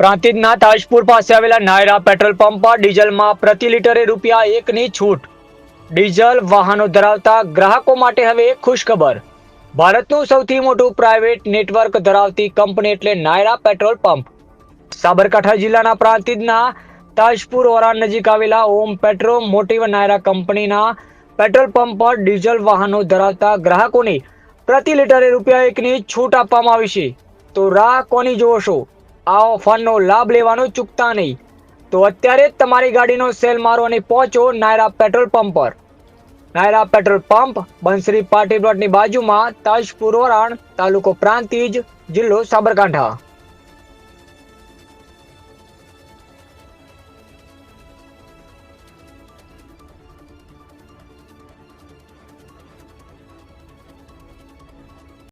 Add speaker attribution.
Speaker 1: પ્રાંતિજના તાજપુર પાસે આવેલા Naira petrol pump પર ડીઝલમાં પ્રતિ લિટરે ₹1ની છૂટ। ડીઝલ વાહનો ધરાવતા ગ્રાહકો માટે હવે ખુશખબર। ભારતનું સૌથી મોટું પ્રાઇવેટ નેટવર્ક ધરાવતી કંપની એટલે નાયરા પેટ્રોલ પંપ સાબરકાંઠા જિલ્લાના પ્રાંતિજના તાજપુર ઓરાન નજીક આવેલા ઓમ પેટ્રો મોટિવ નાયરા કંપનીના પેટ્રોલ પંપ પર ડીઝલ વાહનો ધરાવતા ગ્રાહકોને પ્રતિ લિટરે ₹1ની છૂટ આપવામાં આવી છે। તો રાહ કોની જોવો છો? આ ઓફરનો લાભ લેવાનો ચૂકતા નહીં। તો અત્યારે જ તમારી ગાડીનો સેલ મારો અને પહોંચો નાયરા પેટ્રોલ પંપ પર। Naira petrol pump Bansari party પ્લોટની બાજુમાં, તાજપુર ઓરાણ, તાલુકો પ્રાંતિજ, જિલ્લો સાબરકાંઠા।